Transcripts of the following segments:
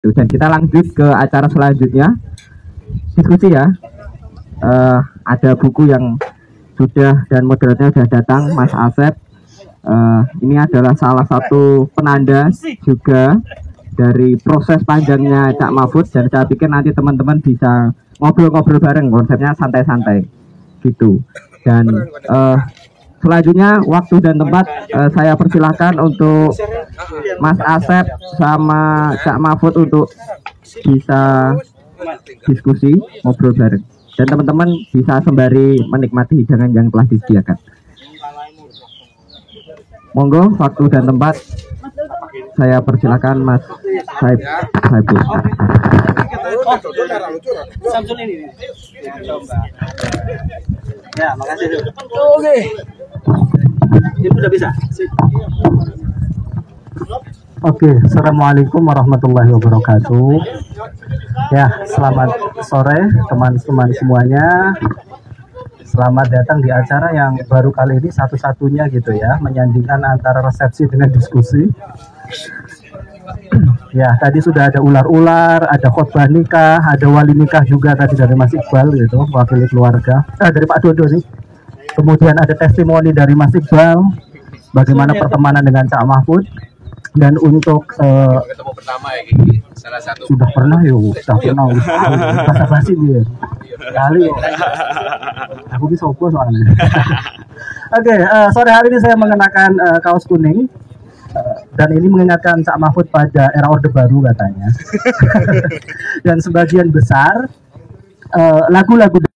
Dan kita lanjut ke acara selanjutnya, diskusi ya. Ada buku yang sudah dan moderatornya sudah datang, Mas Asep. Ini adalah salah satu penanda juga dari proses panjangnya Cak Mahfud, dan saya pikir nanti teman-teman bisa ngobrol-ngobrol bareng, konsepnya santai-santai gitu. Dan selanjutnya waktu dan tempat saya persilahkan untuk Mas Asep sama Cak Mahfud untuk bisa diskusi, ngobrol bareng, dan teman-teman bisa sembari menikmati hidangan yang telah disediakan. Monggo, waktu dan tempat saya persilakan Mas Saiful. Samsul ini. Ya, makasih. Oke. Ini udah bisa. Oke, assalamualaikum warahmatullahi wabarakatuh. Ya, selamat sore teman-teman semuanya. Selamat datang di acara yang baru kali ini satu-satunya gitu ya, menyandingkan antara resepsi dengan diskusi. Ya, tadi sudah ada ular-ular, ada khotbah nikah, ada wali nikah juga tadi dari Mas Iqbal gitu, wakili keluarga. Dari Pak Dodo nih. Kemudian ada testimoni dari Mas Iqbal, bagaimana pertemanan dengan Cak Mahfud. Dan untuk ketemu pertama ya Gigi, salah satu sudah pernah yuk, sudah pernah basa-basi dia kali aku bisa opo soalnya. Oke, sore hari ini saya mengenakan kaos kuning, dan ini mengingatkan Cak Mahfud pada era Orde Baru katanya. Dan sebagian besar lagu-lagu yang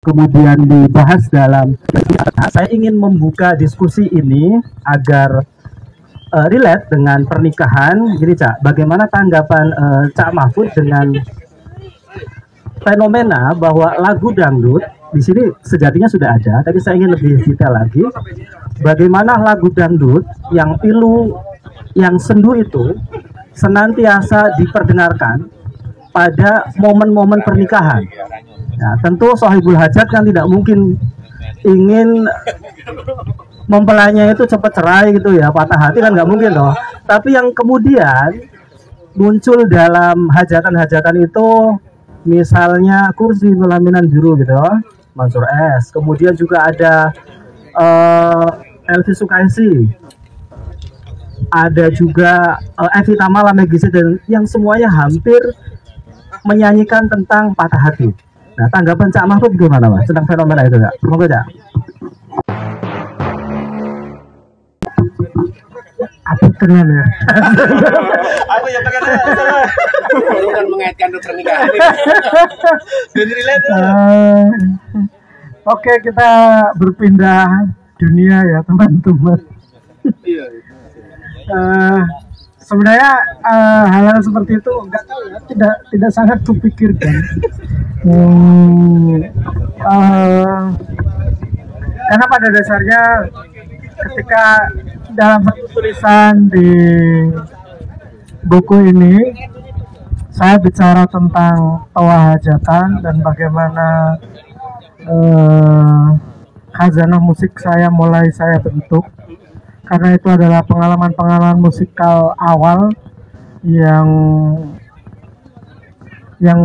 kemudian dibahas dalam, saya ingin membuka diskusi ini agar relate dengan pernikahan. Jadi Cak, bagaimana tanggapan Cak Mahfud dengan fenomena bahwa lagu dangdut di sini sejatinya sudah ada, tapi saya ingin lebih detail lagi. Bagaimana lagu dangdut yang pilu, yang sendu itu senantiasa diperdengarkan pada momen-momen pernikahan. Nah, tentu Sohibul Hajat kan tidak mungkin ingin mempelainya itu cepat cerai gitu ya, patah hati kan nggak mungkin loh. Tapi yang kemudian muncul dalam hajatan-hajatan itu, misalnya kursi pelaminan biru gitu, Mansur S. Kemudian juga ada Elvi Sukaisi, ada juga Evi Tamala, Megisi, dan yang semuanya hampir menyanyikan tentang patah hati. Nah, tanggapan Cak Mahfud gimana Mas tentang fenomena itu Cak? Semoga Cak. Apa kenal ya? Aku ya pakai baru kan mengaitkan pernikahan. Jadi relate. Oke, kita berpindah dunia ya teman-teman. Iya. Sebenarnya hal-hal seperti itu enggak tahu ya, tidak sangat kupikirkan. Karena pada dasarnya ketika dalam satu tulisan di buku ini saya bicara tentang tawa hajatan dan bagaimana khazanah musik saya mulai saya bentuk, karena itu adalah pengalaman-pengalaman musikal awal yang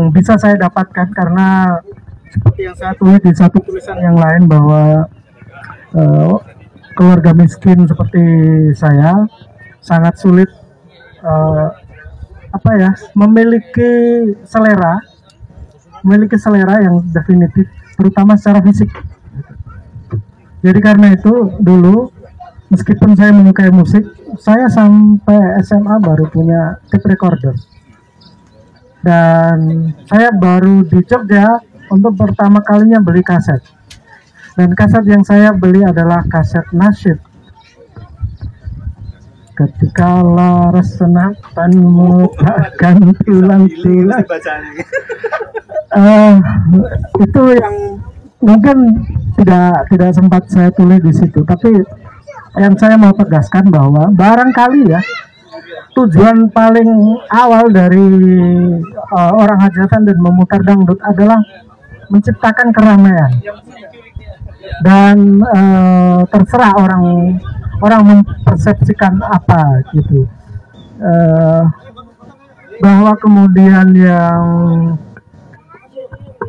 bisa saya dapatkan, karena seperti yang saya tulis di satu tulisan yang lain bahwa keluarga miskin seperti saya sangat sulit memiliki selera yang definitif, terutama secara fisik. Jadi karena itu dulu, meskipun saya menyukai musik, saya sampai SMA baru punya tape recorder. Dan saya baru di Jogja untuk pertama kalinya beli kaset. Dan kaset yang saya beli adalah kaset nasyid. Ketika laras senapanmu takkan tulang-tulang. Itu yang mungkin tidak sempat saya tulis di situ, tapi yang saya mau tegaskan bahwa barangkali ya tujuan paling awal dari orang hajatan dan memutar dangdut adalah menciptakan keramaian. dan terserah orang mempersepsikan apa gitu. Bahwa kemudian yang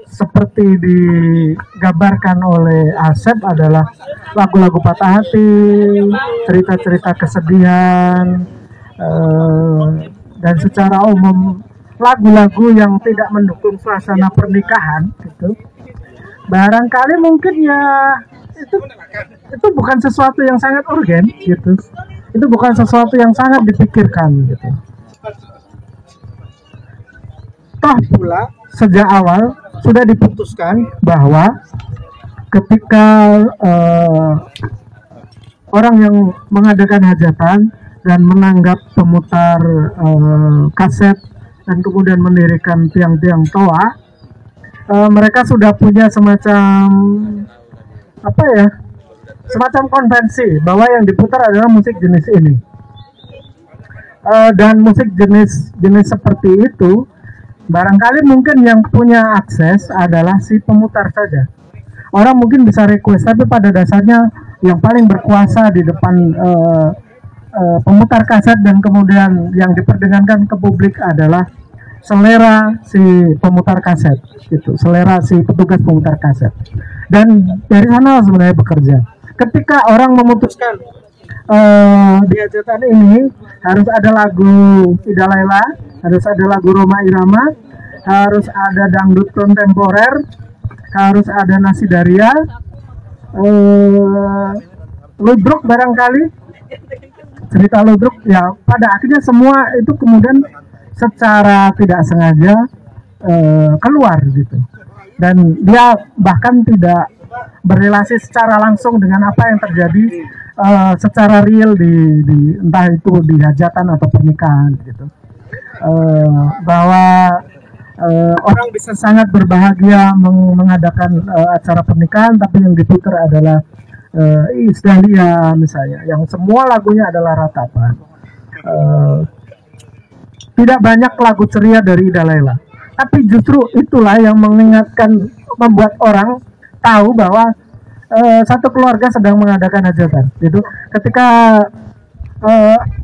seperti digambarkan oleh Asep adalah lagu-lagu patah hati, cerita-cerita kesedihan, dan secara umum lagu-lagu yang tidak mendukung suasana pernikahan gitu. Barangkali mungkin ya itu bukan sesuatu yang sangat urgen gitu. Itu bukan sesuatu yang sangat dipikirkan gitu. Toh pula sejak awal sudah diputuskan bahwa ketika orang yang mengadakan hajatan dan menanggap pemutar kaset dan kemudian mendirikan tiang-tiang toa, mereka sudah punya semacam semacam konvensi bahwa yang diputar adalah musik jenis ini, dan musik jenis seperti itu barangkali mungkin yang punya akses adalah si pemutar saja. Orang mungkin bisa request, tapi pada dasarnya yang paling berkuasa di depan pemutar kaset dan kemudian yang diperdengarkan ke publik adalah selera si pemutar kaset gitu, selera si petugas pemutar kaset. Dan dari sana sebenarnya bekerja. Ketika orang memutuskan di hajatan ini harus ada lagu Ida Laila, harus ada lagu Roma Irama, harus ada dangdut kontemporer, harus ada nasi daria, ludruk barangkali, cerita ludruk, ya pada akhirnya semua itu kemudian secara tidak sengaja keluar gitu, dan dia bahkan tidak berrelasi secara langsung dengan apa yang terjadi secara real di entah itu di hajatan atau pernikahan gitu. Bahwa orang bisa sangat berbahagia mengadakan acara pernikahan, tapi yang diputar adalah Iis Dahlia misalnya, yang semua lagunya adalah ratapan. Tidak banyak lagu ceria dari Ida Laila, tapi justru itulah yang mengingatkan, membuat orang tahu bahwa satu keluarga sedang mengadakan hajatan gitu. Ketika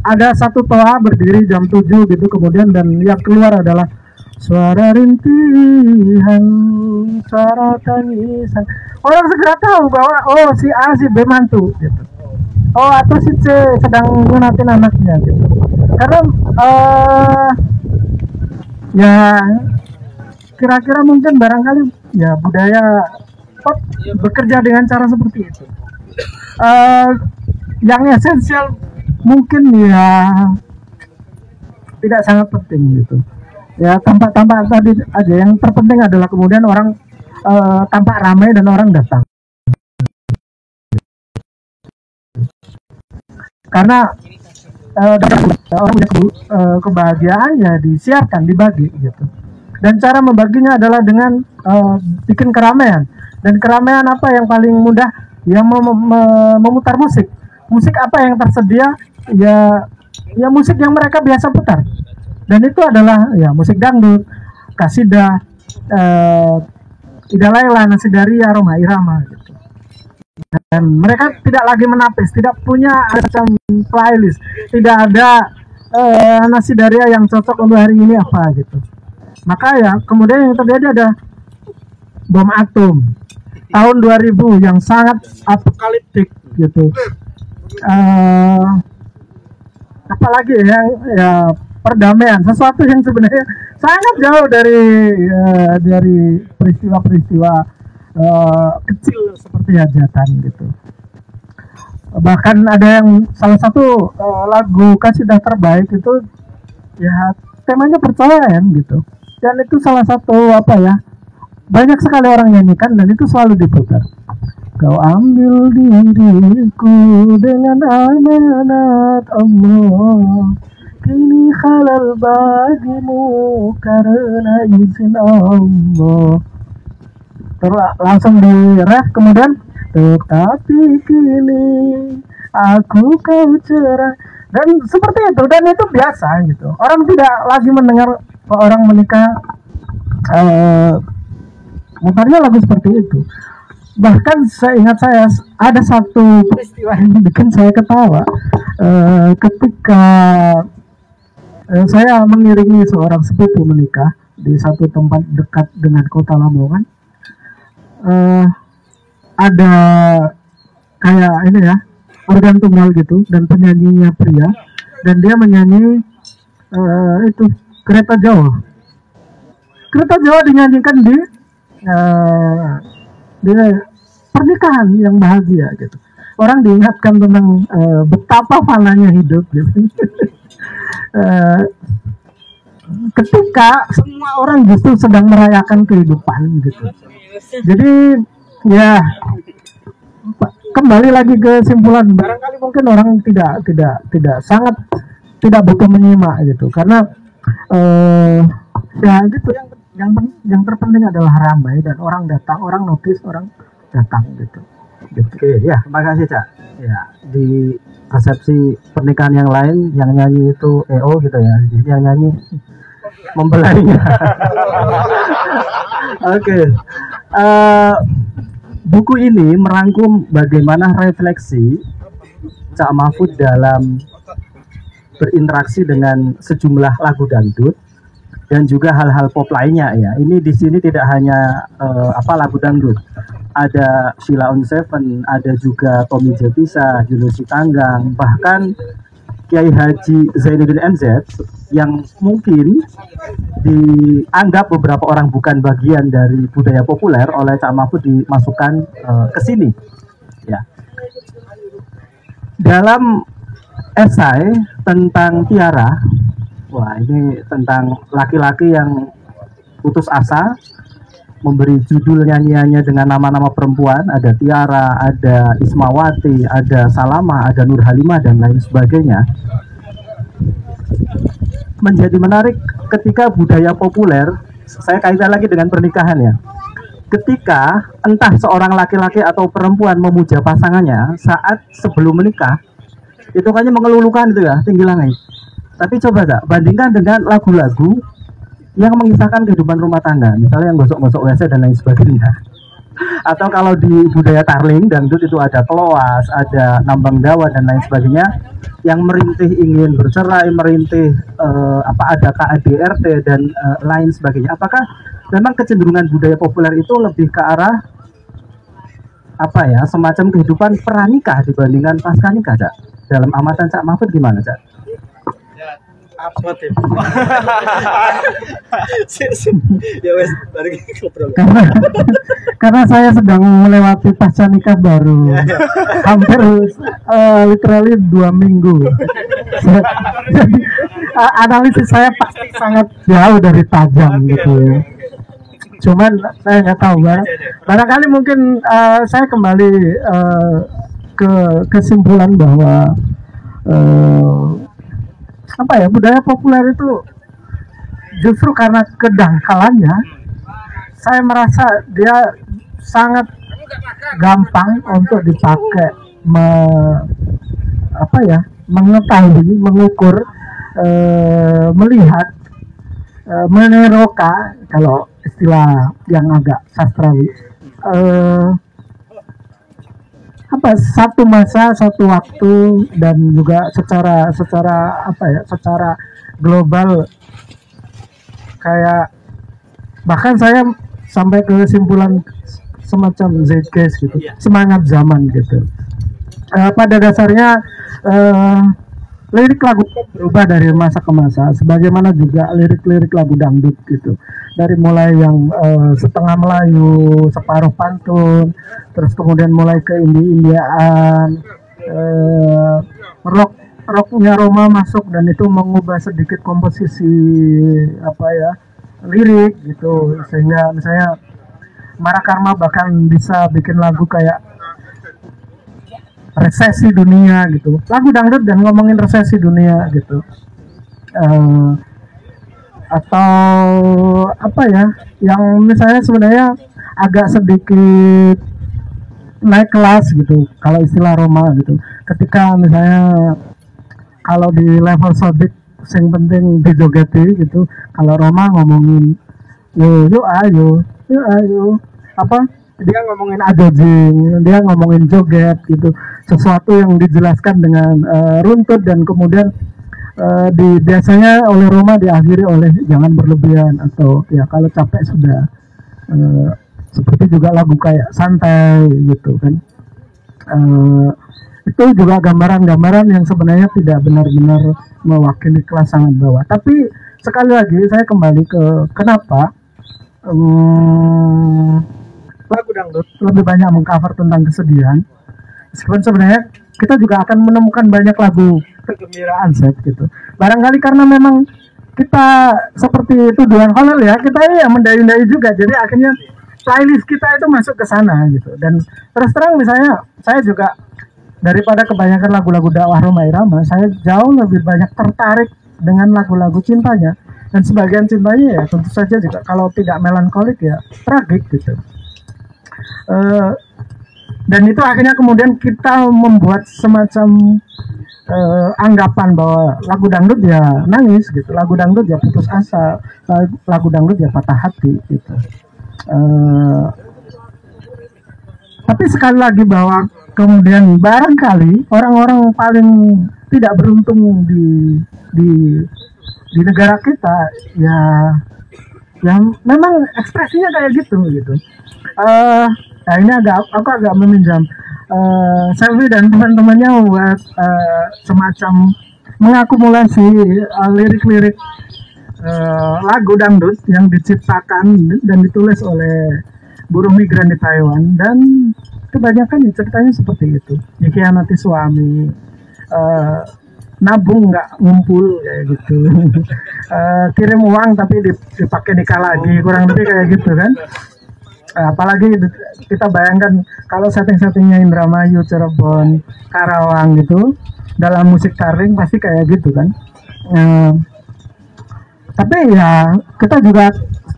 ada satu toa berdiri jam 7 gitu, kemudian dan yang keluar adalah suara rintihan, suara tangisan, orang segera tahu bahwa oh si A si B mantu gitu, oh atau si C sedang menatin anaknya gitu. Karena ya kira-kira mungkin barangkali ya budaya pop bekerja dengan cara seperti itu. Yang esensial mungkin ya tidak sangat penting gitu. Ya tampak-tampak tadi aja, yang terpenting adalah kemudian orang tampak ramai dan orang datang. Karena orang punya kebahagiaan ya disiarkan, dibagi gitu. Dan cara membaginya adalah dengan bikin keramaian. Dan keramaian apa yang paling mudah? Ya memutar musik. Musik apa yang tersedia? Ya musik yang mereka biasa putar. Dan itu adalah ya musik dangdut, kasidah, Ida Laila, nasi daria, Roma Irama gitu. Dan mereka tidak lagi menapis, tidak punya macam playlist, tidak ada nasi daria yang cocok untuk hari ini apa gitu. Maka ya kemudian yang terjadi ada bom atom tahun 2000 yang sangat apokaliptik gitu. Apalagi yang ya perdamaian, sesuatu yang sebenarnya sangat jauh dari peristiwa-peristiwa kecil seperti hajatan gitu. Bahkan ada yang salah satu lagu kasidah terbaik itu ya temanya perceraian gitu. Dan itu salah satu banyak sekali orang nyanyikan dan itu selalu diputar. Kau ambil diriku dengan amanat Allah, kini halal bagimu karena izin Allah. Langsung di ref, kemudian tetapi kini aku kau cerai, dan seperti itu. Dan itu biasa gitu, orang tidak lagi mendengar orang menikah mutarnya lagu seperti itu. bahkan seingat saya ada satu peristiwa yang bikin saya ketawa ketika saya mengiringi seorang sepupu menikah di satu tempat dekat dengan kota Lamongan. Ada kayak ini ya, organ tunggal gitu, dan penyanyinya pria, dan dia menyanyi itu Kereta Jawa. Kereta Jawa dinyanyikan di pernikahan yang bahagia gitu. Orang diingatkan tentang betapa fananya hidup gitu. Ketika semua orang justru sedang merayakan kehidupan gitu. Jadi ya kembali lagi ke simpulan, barangkali mungkin orang tidak sangat tidak butuh menyimak gitu, karena ya gitu, yang terpenting adalah ramai dan orang datang, orang notice, orang datang gitu. Oke, ya, makasih Cak. Ya, di resepsi pernikahan yang lain yang nyanyi itu EO gitu ya, yang nyanyi membelainya. Oke. Buku ini merangkum bagaimana refleksi Cak Mahfud dalam berinteraksi dengan sejumlah lagu dangdut dan juga hal-hal pop lainnya ya. Ini di sini tidak hanya lagu dangdut. Ada Sheila on Seven, ada juga Tommy Jetisa, Julius Sitanggang, bahkan Kiai Haji Zainuddin MZ yang mungkin dianggap beberapa orang bukan bagian dari budaya populer oleh Cak Mahfud dimasukkan ke sini. Ya. Dalam esai tentang Tiara, wah ini tentang laki-laki yang putus asa, memberi judul nyanyiannya dengan nama-nama perempuan, ada Tiara, ada Ismawati, ada Salamah, ada Nur Halimah, dan lain sebagainya. Menjadi menarik ketika budaya populer, saya kaitkan lagi dengan pernikahan ya. Ketika entah seorang laki-laki atau perempuan memuja pasangannya saat sebelum menikah, itu kayaknya mengelulukan itu ya, tinggi langit. Tapi coba tak bandingkan dengan lagu-lagu yang mengisahkan kehidupan rumah tangga, misalnya yang gosok-gosok WC dan lain sebagainya. Atau kalau di budaya Tarling dangdut itu ada keloas, ada nambang dawa dan lain sebagainya, yang merintih ingin bercerai, merintih ada KADRT dan lain sebagainya. Apakah memang kecenderungan budaya populer itu lebih ke arah semacam kehidupan pranikah dibandingkan pasca nikah, Cak? Dalam amatan Cak Mahfud gimana, Cak? Apa tim? Ya wes, balik ngobrol. Karena saya sedang melewati pasca nikah baru, hampir literally 2 minggu. Jadi analisis saya pasti sangat jauh dari tajam gitu ya. Cuman saya nggak tahu, barangkali mungkin saya kembali ke kesimpulan bahwa budaya populer itu justru karena kedangkalannya, saya merasa dia sangat gampang untuk dipakai mengetahui, mengukur, melihat, meneroka kalau istilah yang agak sastrawi, satu masa, satu waktu, dan juga secara global, kayak bahkan saya sampai ke kesimpulan semacam zeitgeist gitu, semangat zaman gitu. Pada dasarnya lirik lagu berubah dari masa ke masa, sebagaimana juga lirik-lirik lagu dangdut gitu. Dari mulai yang setengah Melayu, separuh pantun, terus kemudian mulai ke Indiaan, rocknya Roma masuk dan itu mengubah sedikit komposisi lirik gitu, sehingga misalnya Mara Karma bahkan bisa bikin lagu kayak resesi dunia gitu, lagu dangdut dan ngomongin resesi dunia gitu, atau yang misalnya sebenarnya agak sedikit naik kelas gitu kalau istilah Roma gitu, ketika misalnya kalau di level sodik yang penting dijogeti gitu, kalau Roma ngomongin yo ayo dia ngomongin adoding, dia ngomongin joget gitu, sesuatu yang dijelaskan dengan runtut dan kemudian biasanya oleh Roma diakhiri oleh jangan berlebihan atau ya kalau capek sudah, seperti juga lagu kayak santai gitu kan. Itu juga gambaran-gambaran yang sebenarnya tidak benar-benar mewakili kelas sangat bawah. Tapi sekali lagi saya kembali ke kenapa lagu dangdut lebih banyak mengcover tentang kesedihan. Meskipun sebenarnya kita juga akan menemukan banyak lagu kegembiraan set gitu. Barangkali karena memang kita seperti tuduhan Holel ya, kita ya mendayu-dayu juga. Jadi akhirnya playlist kita itu masuk ke sana gitu. Dan terus terang misalnya saya juga daripada kebanyakan lagu-lagu dakwah Rhoma Irama, saya jauh lebih banyak tertarik dengan lagu-lagu cintanya. Dan sebagian cintanya ya tentu saja juga kalau tidak melankolik ya tragik gitu. Dan itu akhirnya kemudian kita membuat semacam anggapan bahwa lagu dangdut ya nangis gitu, lagu dangdut ya putus asa, lagu dangdut ya patah hati gitu. Tapi sekali lagi bahwa kemudian barangkali orang-orang paling tidak beruntung di negara kita ya memang ekspresinya kayak gitu. Nah ini aku agak meminjam Selvi dan teman-temannya membuat semacam mengakumulasi lirik-lirik lagu dangdut yang diciptakan dan ditulis oleh buruh migran di Taiwan, dan kebanyakan ceritanya seperti itu, dikhianati suami, nabung nggak ngumpul kayak gitu, kirim uang tapi dipakai nikah lagi, kurang lebih kayak gitu kan. Apalagi kita bayangkan kalau setting-settingnya Indramayu, Cirebon, Karawang gitu dalam musik taring pasti kayak gitu kan. Tapi ya kita juga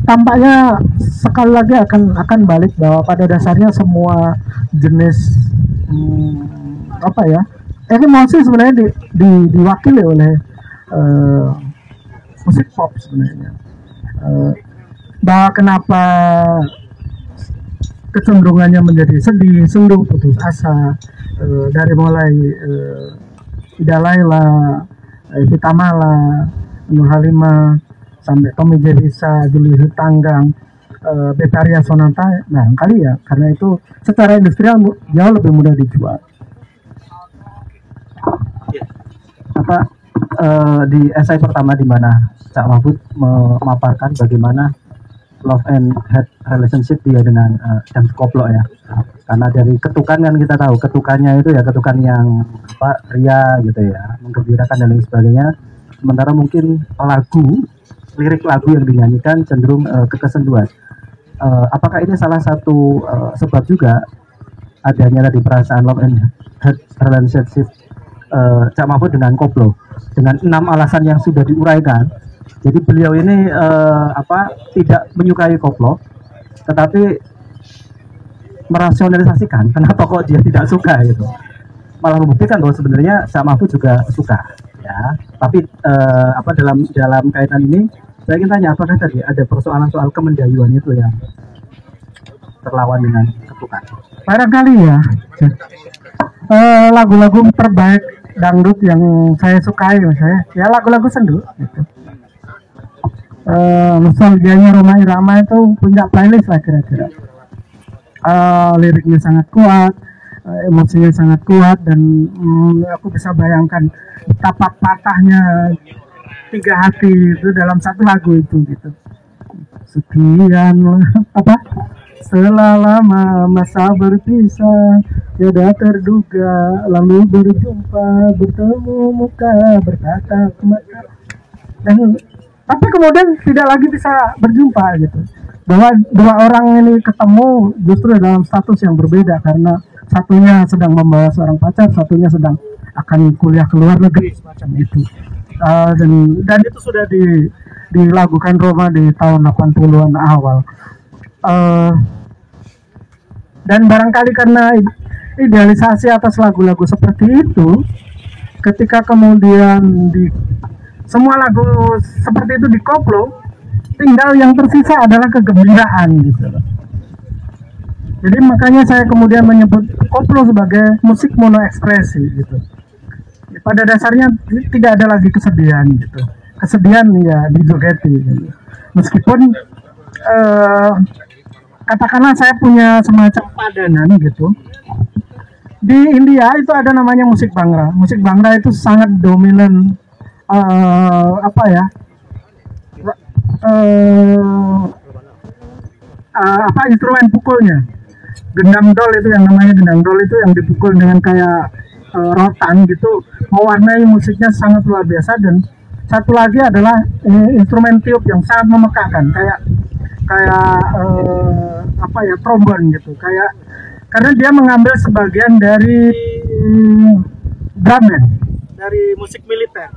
tampaknya sekali lagi akan balik bahwa pada dasarnya semua jenis emosi sebenarnya diwakili oleh musik pop sebenarnya. Bahwa kenapa kecenderungannya menjadi sedih, sendu, putus asa, dari mulai Ida Laila, Vita Mala, Nur Halimah, sampai Tommy Jerisa, Juli Tanggang, Betaria Sonata. Nah kali ya karena itu secara industrial jauh lebih mudah dijual. Di esai pertama di mana Cak Mahfud memaparkan bagaimana love and hate relationship dia dengan dan koplo ya, karena dari ketukan kan kita tahu ketukannya itu ya ketukan yang ria gitu ya, menggembirakan dan lain sebagainya, sementara mungkin lirik lagu yang dinyanyikan cenderung kekesenduan. Apakah ini salah satu sebab juga adanya tadi perasaan love and hate relationship Cak Mahfud dengan koplo, dengan 6 alasan yang sudah diuraikan. Jadi beliau ini tidak menyukai koplo, tetapi merasionalisasikan kenapa kok dia tidak suka gitu. Malah membuktikan bahwa sebenarnya Cak Mahfud juga suka ya. Tapi dalam kaitan ini saya ingin tanya, apakah tadi ada persoalan soal kemendayuan itu yang terlawan dengan ketukan? Barangkali ya. Lagu-lagu terbaik dangdut yang saya sukai misalnya ya lagu-lagu sendu gitu. Nostalgianya Rhoma Irama itu punya playlist lah kira-kira. Liriknya sangat kuat, emosinya sangat kuat, dan aku bisa bayangkan betapa patahnya 3 hati itu dalam satu lagu itu gitu. Sekian selama masa berpisah tidak terduga, lalu berjumpa, bertemu muka, bertatap mata, dan tapi kemudian tidak lagi bisa berjumpa gitu. Bahwa 2 orang ini ketemu justru dalam status yang berbeda, karena satunya sedang membawa seorang pacar, satunya sedang akan kuliah ke luar negeri semacam itu. Dan itu sudah dilakukan Rhoma di tahun 80-an awal. Dan barangkali karena idealisasi atas lagu-lagu seperti itu, ketika kemudian semua lagu seperti itu dikoplo, tinggal yang tersisa adalah kegembiraan gitu loh. Jadi makanya saya kemudian menyebut koplo sebagai musik mono ekspresi gitu. Pada dasarnya tidak ada lagi kesedihan gitu. Kesedihan ya dijogeti gitu. Meskipun katakanlah saya punya semacam padanan gitu. Di India itu ada namanya musik Bhangra. Musik Bhangra itu sangat dominan instrumen pukulnya. Gendang dol itu yang namanya gendang dol itu yang dipukul dengan kayak rotan gitu, mewarnai musiknya sangat luar biasa. Dan satu lagi adalah instrumen tiup yang sangat memekakan kayak trombon gitu, kayak karena dia mengambil sebagian dari drum band dari musik militer.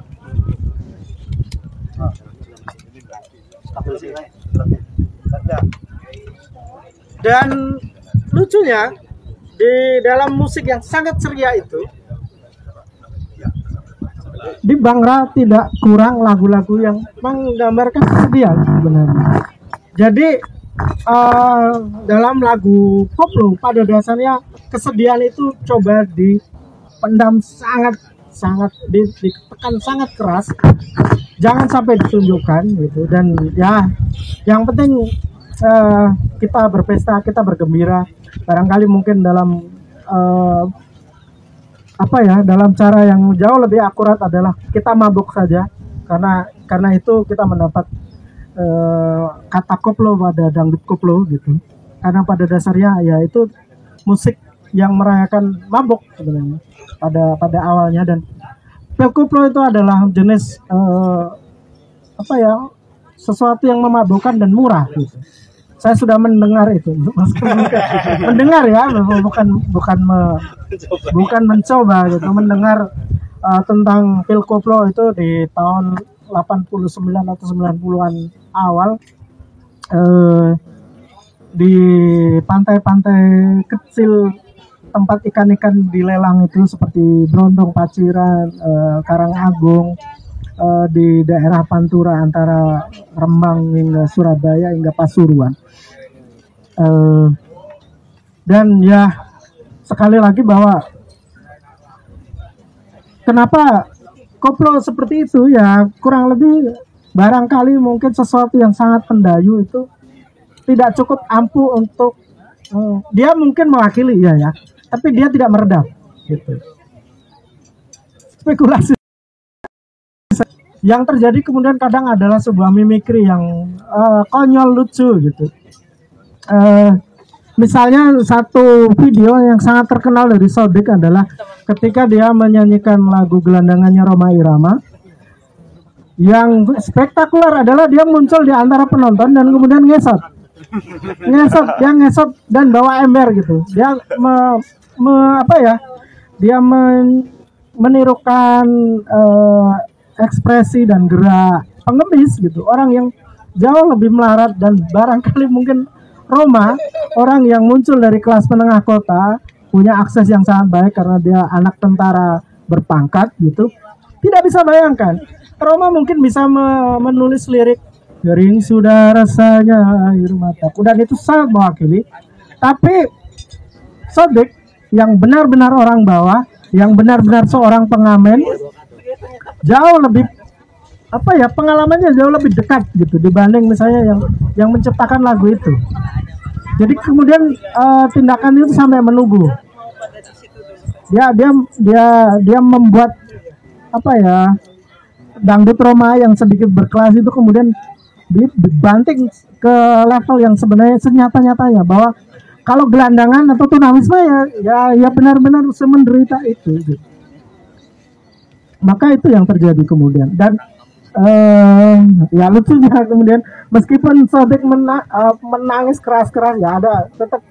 Dan lucunya di dalam musik yang sangat ceria itu, di Bhangra tidak kurang lagu-lagu yang menggambarkan kesedihan sebenarnya. Jadi dalam lagu koplo pada dasarnya kesedihan itu coba dipendam sangat ditekan sangat keras, jangan sampai ditunjukkan gitu. Dan ya yang penting kita berpesta, kita bergembira. Barangkali mungkin dalam dalam cara yang jauh lebih akurat adalah kita mabuk saja, karena itu kita mendapat kata koplo pada dangdut koplo gitu. Karena pada dasarnya ya itu musik yang merayakan mabuk sebenarnya pada awalnya. Dan koplo itu adalah jenis sesuatu yang memabukkan dan murah gitu. Saya sudah mendengar itu, mendengar ya, bukan mencoba gitu, mendengar tentang pil koplo itu di tahun 89 atau 90-an awal di pantai-pantai kecil tempat ikan-ikan dilelang itu seperti Brondong, Paciran, Karangagung, di daerah Pantura antara Rembang hingga Surabaya hingga Pasuruan. Dan ya sekali lagi bahwa kenapa koplo seperti itu ya kurang lebih barangkali mungkin sesuatu yang sangat pendayu itu tidak cukup ampuh untuk dia mungkin mewakili ya, tapi dia tidak meredam gitu. Spekulasi yang terjadi kemudian kadang adalah sebuah mimikri yang konyol, lucu gitu. Misalnya satu video yang sangat terkenal dari Sodik adalah ketika dia menyanyikan lagu gelandangannya Rhoma Irama. Yang spektakuler adalah dia muncul di antara penonton dan kemudian ngesot, dia ngesot dan bawa ember gitu. Dia menirukan ekspresi dan gerak pengemis gitu, orang yang jauh lebih melarat. Dan barangkali mungkin Rhoma, orang yang muncul dari kelas menengah kota, punya akses yang sangat baik karena dia anak tentara berpangkat gitu, tidak bisa bayangkan Rhoma mungkin bisa menulis lirik "Kering sudah rasanya air mataku", dan itu sangat mewakili. Tapi Sodik yang benar-benar orang bawah, yang benar-benar seorang pengamen, jauh lebih pengalamannya jauh lebih dekat gitu dibanding misalnya yang menciptakan lagu itu. Jadi kemudian tindakan itu sampai menunggu. Dia membuat dangdut Rhoma yang sedikit berkelas itu kemudian dibanting ke level yang sebenarnya senyata-nyatanya, bahwa kalau gelandangan atau tunawisma ya benar-benar semenderita itu gitu. Maka itu yang terjadi kemudian. Dan ya lucunya kemudian meskipun Sodik menangis keras-keras, ya ada tetap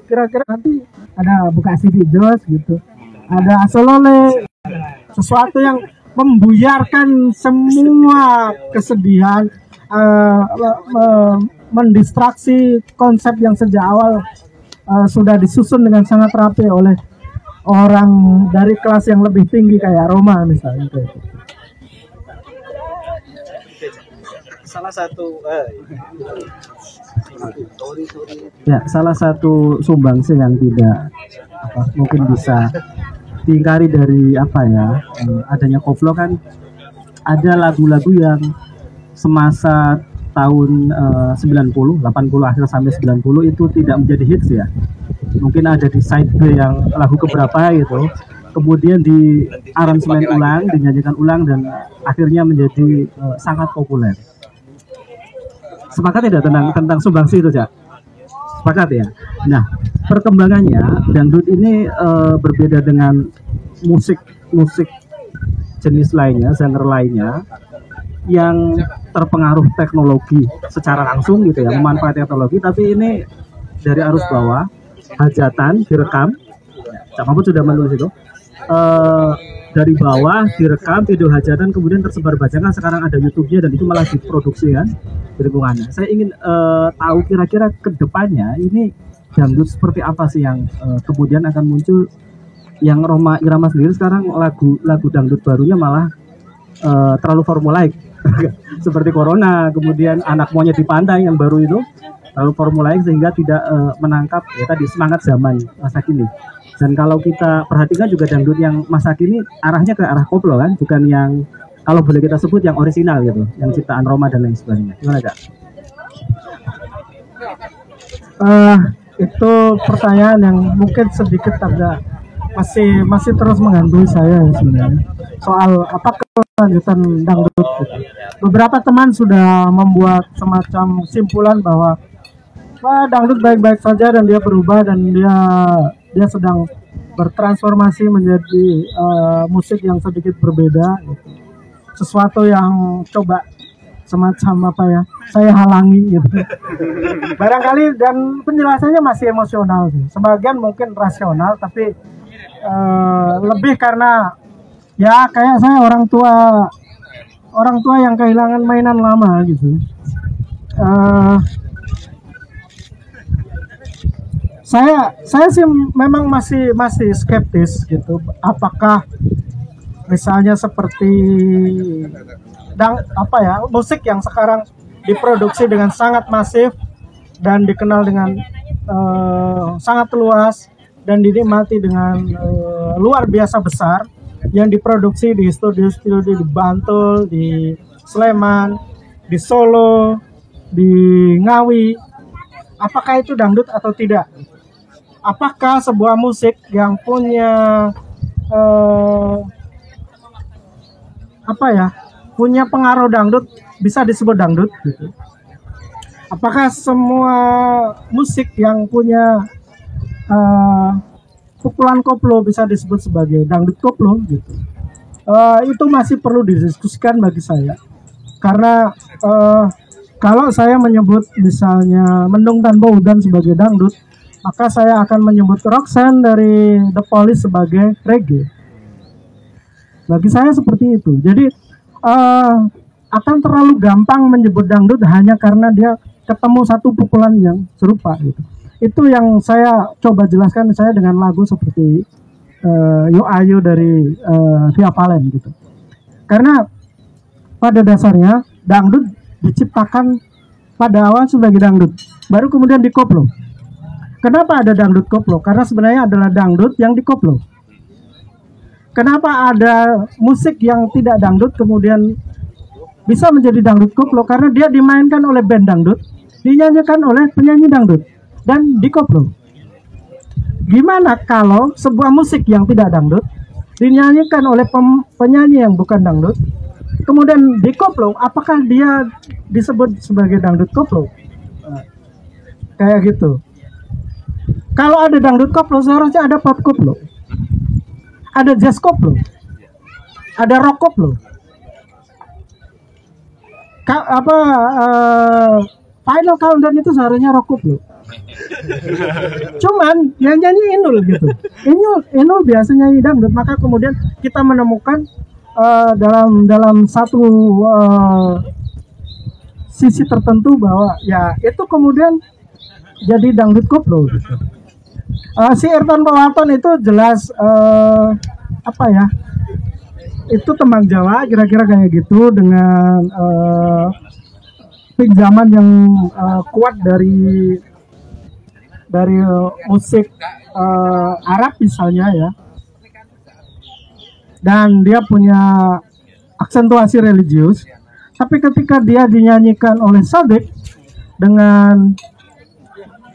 kira-kira nanti ada buka CD Jos gitu, ada Asolole, sesuatu yang membuyarkan semua kesedihan, mendistraksi konsep yang sejak awal sudah disusun dengan sangat rapi oleh orang dari kelas yang lebih tinggi kayak Rhoma misalnya. Salah satu Ya, salah satu sumbangsi yang tidak mungkin bisa diingkari dari adanya koplo kan, ada lagu-lagu yang semasa tahun 90, 80 akhir sampai 90 itu tidak menjadi hits ya. Mungkin ada di side B yang lagu keberapa gitu. Kemudian di aransemen ulang, dinyanyikan ulang dan akhirnya menjadi sangat populer. Sepakat tidak tentang sumbangsi itu, Cak? Sepakat ya. Nah, perkembangannya dangdut ini berbeda dengan musik jenis lainnya, genre lainnya yang terpengaruh teknologi secara langsung gitu ya, memanfaatkan teknologi, tapi ini dari arus bawah, hajatan direkam, Cak Mahfud sudah menulis itu, dari bawah direkam video hajatan kemudian tersebar bajakan, sekarang ada YouTube-nya dan itu malah diproduksi kan di lingkungannya. Saya ingin tahu kira-kira ke depannya ini dangdut seperti apa sih yang kemudian akan muncul, yang Rhoma Irama sendiri sekarang lagu dangdut barunya malah terlalu formulaik seperti Corona, kemudian Anak Monyet di Pantai yang baru itu terlalu formulaik sehingga tidak menangkap ya tadi semangat zaman masa kini. Dan kalau kita perhatikan juga dangdut yang masa kini arahnya ke arah koplo kan, bukan yang kalau boleh kita sebut yang orisinal gitu, yang ciptaan Rhoma dan lain sebagainya. Gimana, Kak? Itu pertanyaan yang mungkin sedikit agak masih terus menggantui saya sebenarnya, soal apa kelanjutan dangdut gitu. Beberapa teman sudah membuat semacam simpulan bahwa dangdut baik-baik saja dan dia berubah dan dia sedang bertransformasi menjadi musik yang sedikit berbeda gitu. Sesuatu yang coba semacam saya halangi gitu. Barangkali, dan penjelasannya masih emosional sih. Sebagian mungkin rasional, tapi lebih karena ya kayak saya orang tua yang kehilangan mainan lama gitu. Saya sih memang masih skeptis gitu. Apakah misalnya seperti musik yang sekarang diproduksi dengan sangat masif dan dikenal dengan sangat luas dan dinikmati dengan luar biasa besar, yang diproduksi di studio-studio di Bantul, di Sleman, di Solo, di Ngawi, apakah itu dangdut atau tidak? Apakah sebuah musik yang punya punya pengaruh dangdut bisa disebut dangdut gitu? Apakah semua musik yang punya pukulan koplo bisa disebut sebagai dangdut koplo gitu? Itu masih perlu didiskusikan bagi saya, karena kalau saya menyebut misalnya Mendung Tanpa Udan sebagai dangdut, maka saya akan menyebut Roxanne dari The Police sebagai reggae. Bagi saya seperti itu. Jadi akan terlalu gampang menyebut dangdut hanya karena dia ketemu satu pukulan yang serupa gitu. Itu yang saya coba jelaskan saya dengan lagu seperti Yo Ayo dari Via Valen gitu. Karena pada dasarnya dangdut diciptakan pada awal sebagai dangdut, baru kemudian dikoplo. Kenapa ada dangdut koplo? Karena sebenarnya adalah dangdut yang dikoplo. Kenapa ada musik yang tidak dangdut kemudian bisa menjadi dangdut koplo? Karena dia dimainkan oleh band dangdut, dinyanyikan oleh penyanyi dangdut, dan dikoplo. Gimana kalau sebuah musik yang tidak dangdut dinyanyikan oleh penyanyi yang bukan dangdut, kemudian dikoplo? Apakah dia disebut sebagai dangdut koplo? Kayak gitu. Kalau ada dangdut koplo, seharusnya ada pop koplo, ada jazz koplo, ada rock koplo. Final Countdown itu seharusnya rock koplo. Cuman yang nyanyi Inul gitu. Inul biasanya nyanyi dangdut, maka kemudian kita menemukan dalam satu sisi tertentu bahwa ya itu kemudian jadi dangdut koplo gitu. Si Irfan Pawaton itu jelas itu tembang Jawa kira-kira kayak gitu, dengan pinjaman yang kuat dari musik Arab misalnya ya, dan dia punya aksentuasi religius, tapi ketika dia dinyanyikan oleh Sadiq dengan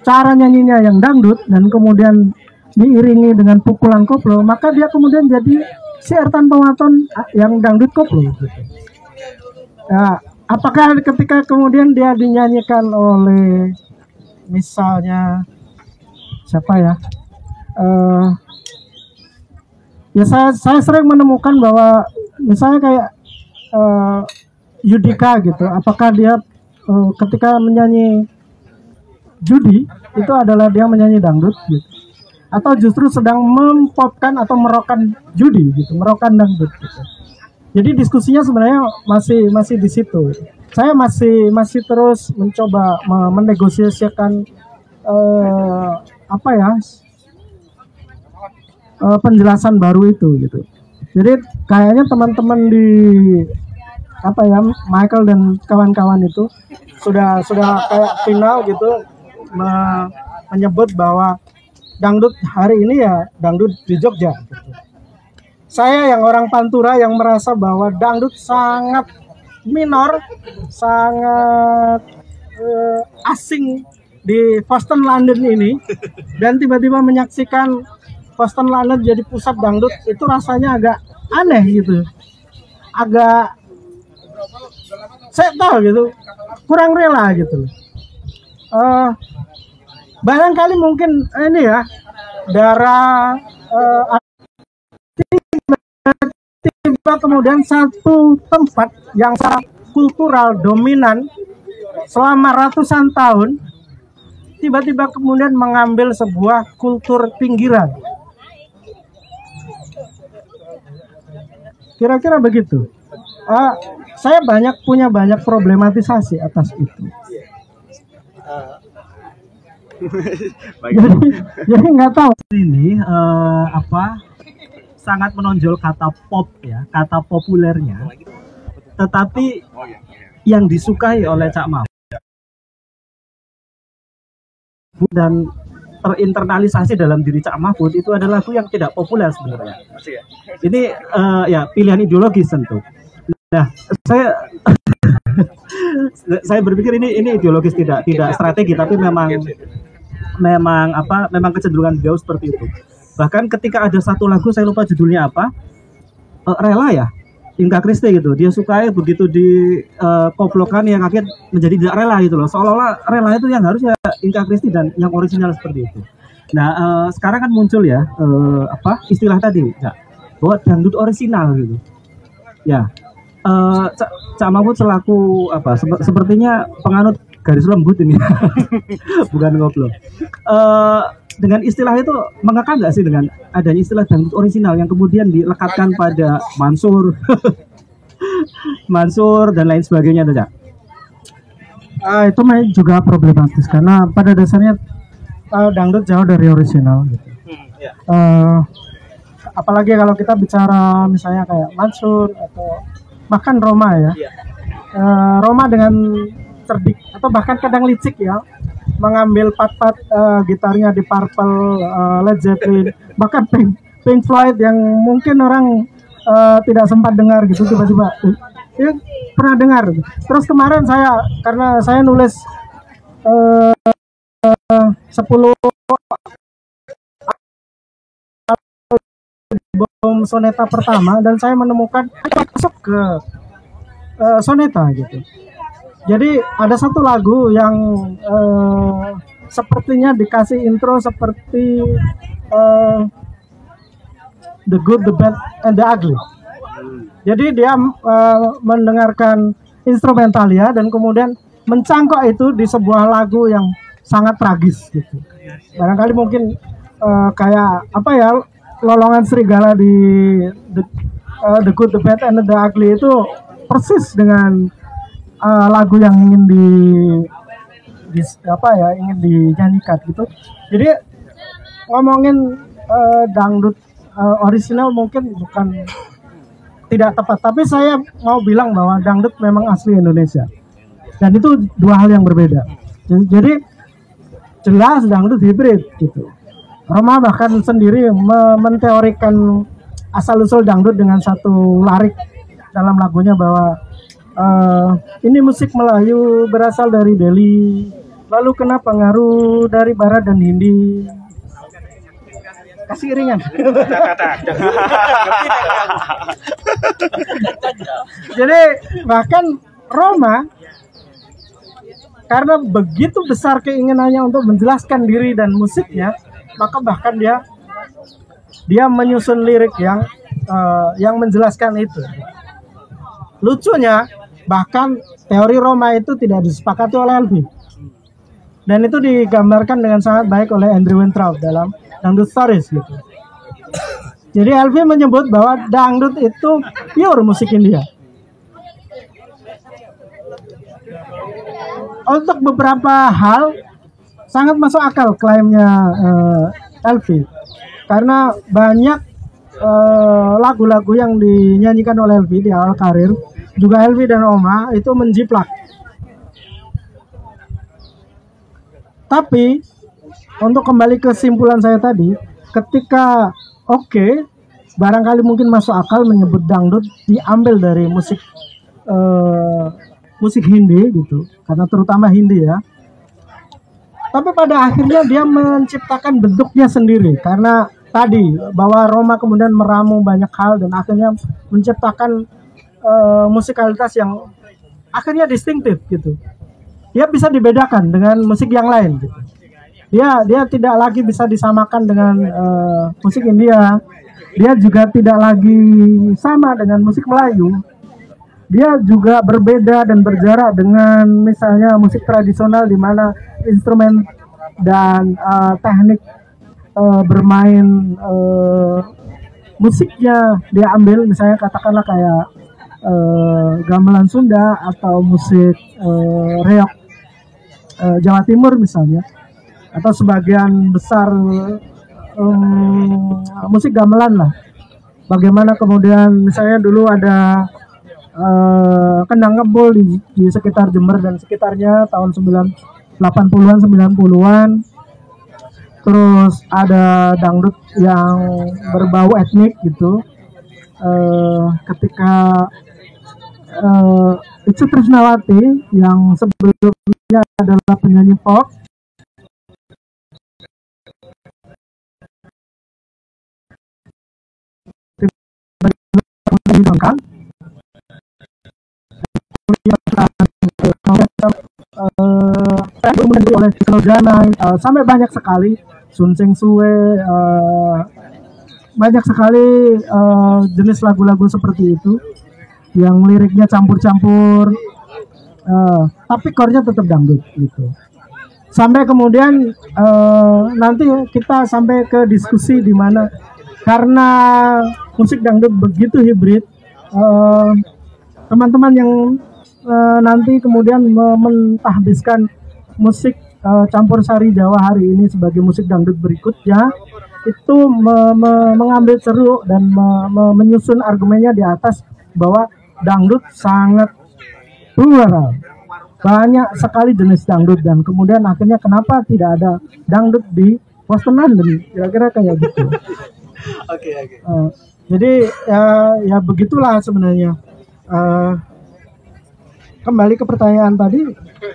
cara nyanyinya yang dangdut dan kemudian diiringi dengan pukulan koplo, maka dia kemudian jadi syair tanpa waton yang dangdut koplo gitu. Ya, apakah ketika kemudian dia dinyanyikan oleh misalnya siapa ya? Ya saya sering menemukan bahwa misalnya kayak Yudika gitu, apakah dia ketika menyanyi judi itu adalah dia menyanyi dangdut gitu, atau justru sedang mempopkan atau merokan judi gitu, merokan dangdut gitu. Jadi diskusinya sebenarnya masih di situ. Saya masih terus mencoba menegosiasikan penjelasan baru itu gitu. Jadi kayaknya teman-teman di Michael dan kawan-kawan itu sudah kayak final gitu menyebut bahwa dangdut hari ini ya dangdut di Jogja gitu. Saya yang orang Pantura yang merasa bahwa dangdut sangat minor, sangat asing di Boston London ini, dan tiba-tiba menyaksikan Boston London jadi pusat dangdut, itu rasanya agak aneh gitu, agak saya tahu gitu, kurang rela gitu. Barangkali mungkin ini ya darah tiba kemudian satu tempat yang sangat kultural dominan selama ratusan tahun tiba-tiba kemudian mengambil sebuah kultur pinggiran. Kira-kira begitu. Saya punya banyak problematisasi atas itu. Jadi nggak tahu Ini sangat menonjol kata pop ya, kata populernya, tetapi yang disukai oleh Cak Mahfud dan terinternalisasi dalam diri Cak Mahfud itu adalah lagu yang tidak populer sebenarnya. Ini ya pilihan ideologis tentu. Nah, saya berpikir ini ideologis, tidak strategi, tapi memang kecenderungan beliau seperti itu. Bahkan ketika ada satu lagu, saya lupa judulnya apa, Rela ya, Inka Christi gitu, dia sukai begitu di koplokan yang akhirnya menjadi tidak rela gitu loh, seolah-olah rela itu yang harusnya Inka Christi dan yang original seperti itu. Nah sekarang kan muncul ya istilah tadi ya, bahwa dangdut orisinal gitu ya. Cak Mahfud selaku sepertinya penganut garis lembut ini bukan koplo, dengan istilah itu mengakar nggak sih dengan adanya istilah dangdut orisinal yang kemudian dilekatkan pada Mansur Mansur dan lain sebagainya, Cak? Itu juga problematis karena pada dasarnya dangdut jauh dari orisinal gitu. Apalagi kalau kita bicara misalnya kayak Mansur atau bahkan Roma ya, Roma dengan cerdik atau bahkan kadang licik ya, mengambil part-part gitarnya di Purple, Led Zeppelin, bahkan Pink Floyd yang mungkin orang tidak sempat dengar gitu, tiba-tiba ya, pernah dengar. Terus kemarin karena saya nulis 10 album soneta pertama dan saya menemukan masuk ke soneta gitu. Jadi ada satu lagu yang sepertinya dikasih intro seperti The Good, The Bad, and The Ugly. Jadi dia mendengarkan instrumentalia dan kemudian mencangkok itu di sebuah lagu yang sangat tragis gitu. Barangkali mungkin kayak lolongan serigala di The Good, The Bad, and The Ugly itu persis dengan lagu yang ingin ingin dinyanyikan gitu. Jadi ngomongin dangdut orisinal mungkin bukan tidak tepat, tapi saya mau bilang bahwa dangdut memang asli Indonesia. dan itu dua hal yang berbeda. Jadi jelas dangdut hibrid gitu. Roma bahkan sendiri menteorikan asal-usul dangdut dengan satu lirik dalam lagunya bahwa ini musik Melayu berasal dari Delhi, lalu kena pengaruh dari Barat dan Hindi. Kasih iringan. Jadi bahkan Roma karena begitu besar keinginannya untuk menjelaskan diri dan musiknya, maka bahkan dia menyusun lirik yang menjelaskan itu. Lucunya, bahkan teori Roma itu tidak disepakati oleh Elvi. Dan itu digambarkan dengan sangat baik oleh Andrew Weintraub dalam Dangdut Stories gitu. Jadi Elvi menyebut bahwa dangdut itu pure musik India. Untuk beberapa hal sangat masuk akal klaimnya Elvi, karena banyak lagu-lagu yang dinyanyikan oleh Elvi di awal karir, juga Elvi dan Oma itu menjiplak. Tapi untuk kembali ke kesimpulan saya tadi, ketika barangkali mungkin masuk akal menyebut dangdut diambil dari musik Hindi gitu, karena terutama Hindi ya. Tapi pada akhirnya dia menciptakan bentuknya sendiri, karena tadi bahwa Roma kemudian meramu banyak hal dan akhirnya menciptakan musikalitas yang akhirnya distintif gitu. Dia bisa dibedakan dengan musik yang lain gitu. Dia tidak lagi bisa disamakan dengan musik India. Dia juga tidak lagi sama dengan musik Melayu. Dia juga berbeda dan berjarak dengan misalnya musik tradisional di mana instrumen dan teknik bermain musiknya dia ambil, misalnya katakanlah kayak gamelan Sunda atau musik reok Jawa Timur misalnya, atau sebagian besar musik gamelan lah. Bagaimana kemudian misalnya dulu ada kendang ngebul di sekitar Jember dan sekitarnya tahun 80-an 90-an. Terus ada dangdut yang berbau etnik gitu. Ketika Itsu Trisnawati yang sebelumnya adalah penyanyi pop, dihilangkan. Kemudian oleh Janai, sampai banyak sekali Sun Seng Sue, banyak sekali jenis lagu-lagu seperti itu yang liriknya campur-campur, tapi core-nya tetap dangdut gitu. Sampai kemudian nanti kita sampai ke diskusi di mana karena musik dangdut begitu hibrid, teman-teman yang nanti kemudian mentahbiskan musik campur sari Jawa hari ini sebagai musik dangdut berikutnya itu mengambil ceruk dan menyusun argumennya di atas bahwa dangdut sangat plural, banyak sekali jenis dangdut, dan kemudian akhirnya kenapa tidak ada dangdut di Western London, kira-kira kayak gitu. Oke. Jadi ya begitulah sebenarnya. Kembali ke pertanyaan tadi,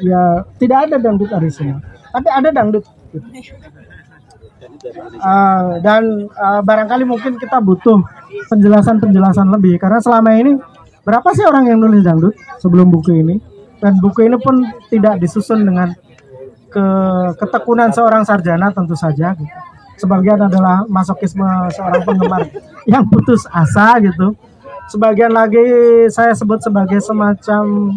ya tidak ada dangdut orisinal, tapi ada dangdut. Dan barangkali mungkin kita butuh penjelasan lebih, karena selama ini berapa sih orang yang nulis dangdut sebelum buku ini, dan buku ini pun tidak disusun dengan ketekunan seorang sarjana tentu saja gitu. Sebagian adalah masokisme seorang penggemar yang putus asa gitu. Sebagian lagi saya sebut sebagai semacam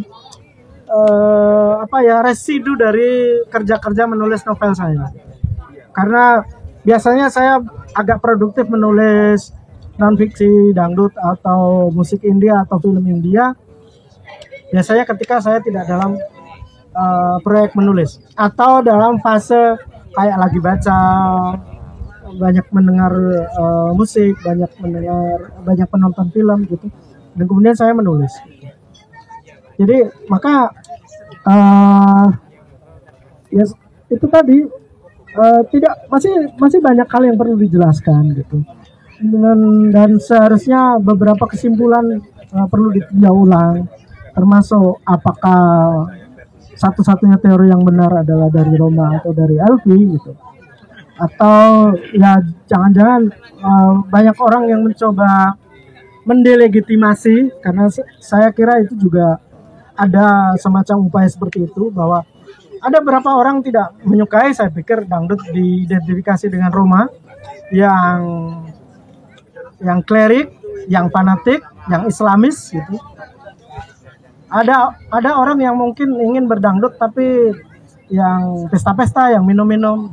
residu dari kerja-kerja menulis novel saya. Karena biasanya saya agak produktif menulis non-fiksi dangdut atau musik India atau film India. Biasanya ketika saya tidak dalam proyek menulis atau dalam fase kayak lagi baca, banyak mendengar musik, banyak penonton film gitu, dan kemudian saya menulis. Jadi maka Ya itu tadi tidak masih banyak hal yang perlu dijelaskan gitu. Dan seharusnya beberapa kesimpulan perlu ditinjau ulang, termasuk apakah satu-satunya teori yang benar adalah dari Roma atau dari Elfi gitu, atau ya jangan-jangan banyak orang yang mencoba mendelegitimasi, karena saya kira itu juga ada semacam upaya seperti itu, bahwa ada beberapa orang tidak menyukai, saya pikir dangdut diidentifikasi dengan Roma yang klerik, yang fanatik, yang Islamis gitu. Ada orang yang mungkin ingin berdangdut tapi yang pesta-pesta, yang minum-minum,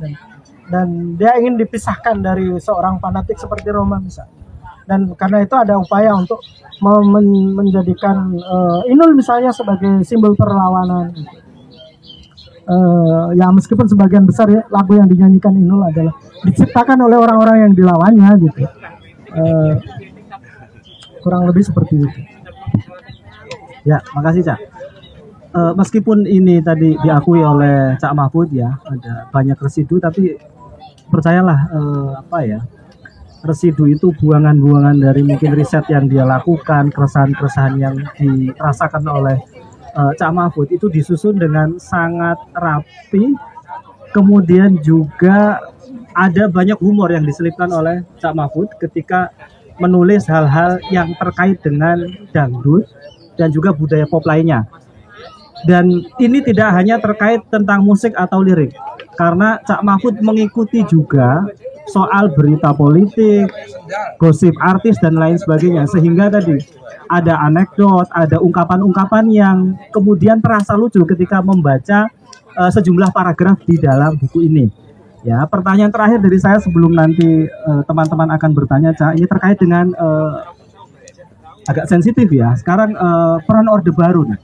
dan dia ingin dipisahkan dari seorang fanatik seperti Roma misalnya. Dan karena itu ada upaya untuk menjadikan Inul misalnya sebagai simbol perlawanan. Ya meskipun sebagian besar ya lagu yang dinyanyikan Inul adalah diciptakan oleh orang-orang yang dilawannya gitu. Kurang lebih seperti itu. Ya, makasih Cak. Meskipun ini tadi diakui oleh Cak Mahfud ya, ada banyak residu, tapi percayalah residu itu buangan-buangan dari mungkin riset yang dia lakukan, keresahan-keresahan yang dirasakan oleh Cak Mahfud itu disusun dengan sangat rapi, kemudian juga ada banyak humor yang diselipkan oleh Cak Mahfud ketika menulis hal-hal yang terkait dengan dangdut dan juga budaya pop lainnya. Dan ini tidak hanya terkait tentang musik atau lirik, karena Cak Mahfud mengikuti juga soal berita politik, gosip artis dan lain sebagainya, sehingga tadi ada anekdot, ada ungkapan-ungkapan yang kemudian terasa lucu ketika membaca sejumlah paragraf di dalam buku ini. Ya, pertanyaan terakhir dari saya sebelum nanti teman-teman akan bertanya, Cak, ini terkait dengan agak sensitif ya. Sekarang peran Orde Baru nih.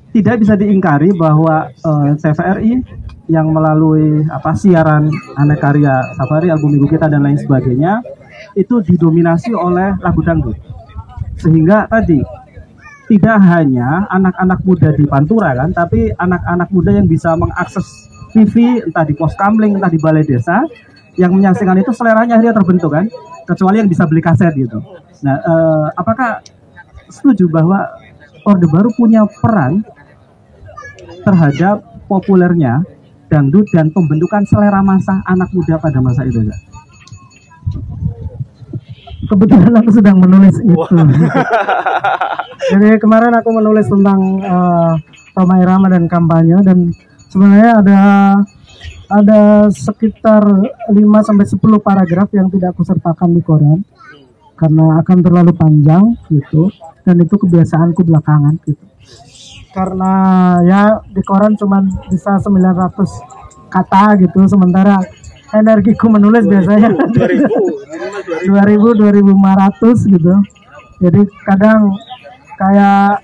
Tidak bisa diingkari bahwa TVRI yang melalui siaran Aneka Karya Safari, album minggu kita dan lain sebagainya itu didominasi oleh lagu dangdut. Sehingga tadi tidak hanya anak-anak muda di Pantura kan, tapi anak-anak muda yang bisa mengakses TV entah di pos kamling, entah di balai desa, yang menyaksikan itu seleranya akhirnya terbentuk kan, kecuali yang bisa beli kaset gitu. Nah, apakah setuju bahwa Orde Baru punya peran terhadap populernya dangdut dan pembentukan selera masa anak muda pada masa itu, Kak? Kebetulan aku sedang menulis itu. Jadi kemarin aku menulis tentang Roma Irama dan kampanye, dan sebenarnya ada sekitar 5-10 paragraf yang tidak aku sertakan di koran karena akan terlalu panjang gitu, dan itu kebiasaanku belakangan gitu. Karena ya di koran cuma bisa 900 kata gitu, sementara energiku menulis biasanya 2.500 gitu. Jadi kadang kayak